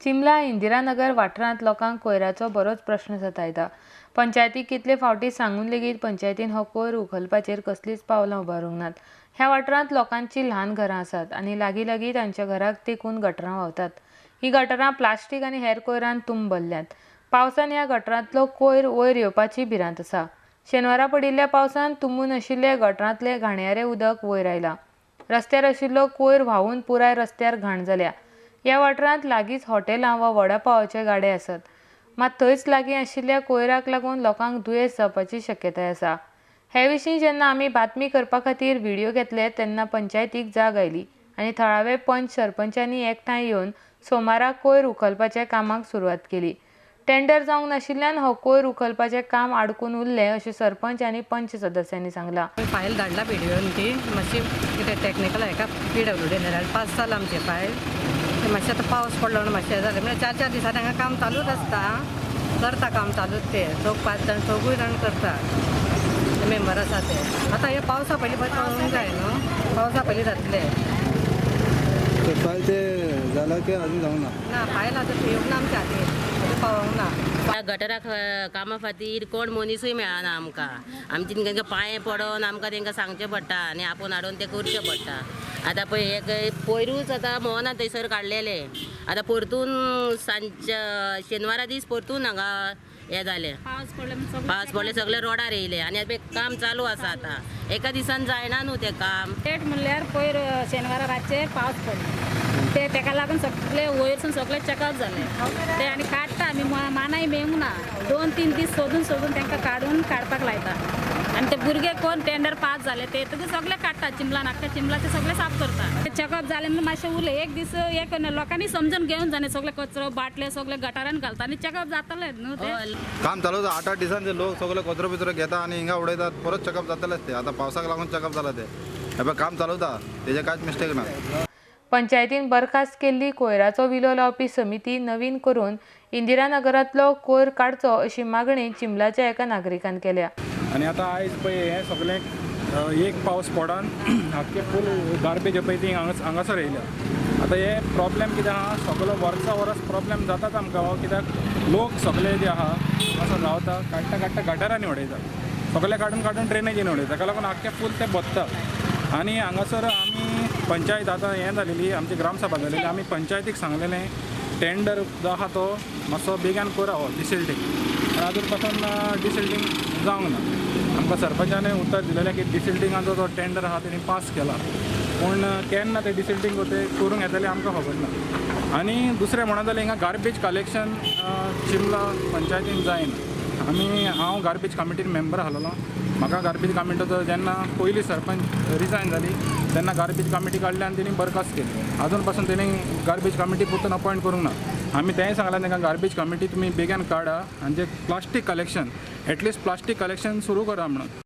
चिमला इंदिरानगर वाठारांत लोकांक कोयराचो बरोच प्रश्न सतायता। पंचायतीक कितले फावटी सांगून लेगीत पंचायतीन हो कोयर उखलपाचेर कसलीच पावलां उबारूंक नात। ह्या वाठारांत लोकांची ल्हान घरां आसात आनी लागीं लागीं तांच्या घराक तेंकून गटरां व्हांवतात। ही गटरां प्लास्टीक आनी हेर कोयरान तुंब भरल्यात। पावसान ह्या गटरांतलो कोयर वयर येवपाची भिरांत आसा। शेनवारा पडिल्ल्या पावसान तुंबून आशिल्ले गटरांतले घाणयारें उदक वयर आयलां। रस्त्यार आशिल्लो कोयर व्हांवून पुराय रस्त्यार घाण जाल्या। ह्या वाठारांत लागींच हॉटेलां वा वडा पावाचे गाडे आसात, मात थंयच लागीं आशिल्ल्या कोयराक लागून लोकांक दुयेंस जावपाची शक्यताय आसा। हे विशीं जेन्ना आमी बातमी करपा खातीर व्हिडिओ घेतले तेन्ना पंचायतीक जाग आयली आनी थळावे पंच सरपंचांनी एकठांय येवन सोमाराक कोयर उखलपाच्या कामाक सुरवात केली। टेंडर जावंक नाशिल्ल्यान हो कोयर उखलपाचें काम आडकून उरलें अशें सरपंच आनी पंच सदस्यांनी सांगलां। फायल धाडला PDOन ती मातशी कितें टॅक्निकल हाका PWD धाडला 5 साल आमचे फायल मातशें आतां पावस पडलो म्हणून मातशें जालें म्हणजे 4-4 दिसांनी हांगा काम चालूच आसता करता काम चालूच ते चौग 5 जाण चौगूय जाण करता मेंबर आसा ते आतां हे पावसा पयलीं पावूंक जाय न्हू पावसा पयलीं जातले फायल ते जाला की अजून जावंक ना फायल आतां येवंक ना आमच्या हातीन पावोंक ना। गटरा कामा खातीर कोण मनीसूय मेळना आमकां आमचे तांकां पांये पडोवन आमकां तांकां सांगचें पडटा आनी आपूण हाडून तें करचें पडटा। आतां पळय एक पयरूच आतां मोहना थंयसर काडलेले आतां परतून सांजच्या शेनवारा दीस परतून हांगा हे जालें पावस पडले सगळे रोडार येयले आनी आतां काम चालू आसा। आतां एका दिसान जायना न्हू तें काम डेट म्हणल्यार पयर शेनवारा रातचे पावस पडलो ते तेका लागून सगळे वयरसून सगळे चेकअप जाले ते आनी काडटा आमी मानाय मेळूंक ना 2-3 दीस सोदून तांकां काडपाक लायता आनी ते भुरगे कोण टेंडर पास जाले ते सगळे काडटा चिमला नाका चिमला ते सगळे साफ करता ते चेकअप जाले म्हणून मातशें उरले एक दीस एक लोकांनी समजून घेवन जाणे सगळे कचरो बाटले सगळे गटारान घालता आनी चेकअप जातले न्हू ते काम चालू 8-8 दिसांचे लोक सगळे कचरो बिचरो घेता आणि हिंगा उडयतात परत चेकअप जातलेच ते आता पावसाक लागून चेकअप जाला ते हे काम चालू आसा तेजे कांयच मिस्टेक ना। पंचायतीन बरखास्त केल्ली कोयराचो विलो लावपी समिती नवीन करून इंदिरानगरांतलो कोयर काडचो अशी मागणी चिमलाच्या एका नागरिकान केल्या। आणि आता आयज पळय हे सगळें एक पावस पडोन आख्खे फूल गार्बेज पळय ती हांगासर येयल्या। आतां हे प्रॉब्लेम कितें आहा सगळो वर्सा वर्स प्रॉब्लेम जाताच आमकां हो कित्याक लोक सगळे जे आहा असो रावता काडटा गटारांनी उडयता सगळे काडून ड्रेनेजीन उडयता ताका लागून आख्खे फूल ते बदता आनी हांगासर आमी पंचायत आतां हें जालेली आमची ग्रामसभा जालेली आमी पंचायतीक सांगलेलें टेंडर जो आहा तो मातसो बेगीन करा हो डिसिल्टींग आनी हातूंत पासून डिसिल्टींग जावंक ना। आमकां सरपंचान उतर दिलेलें की डिसिल्टिंगाचो जो टेंडर आहा तेणी पास केला पूण केन्ना ते डिसिल्टींग ते करूंक येतलें आमकां खबर ना। आनी दुसरें म्हणत जाल्यार हिंगा गार्बेज कलेक्शन चिमला पंचायतीन जायना। हांव गार्बेज कमिटीन मेंबर आसलोलो म्हाका गार्बेज कमिटीचो जेन्ना पयली सरपंच रिजायन जाली तेन्ना गार्बेज कमिटी काडली आनी तेणी बरखास्त केली अजून पासून तेणी गार्बेज कमिटी परतून अपॉयंट करूंक ना। आमी तेंय सांगलां तांकां गार्बेज कमिटी तुमी बेगीन काडा आनी जे plastic collection at least plastic collection सुरू करा म्हणून।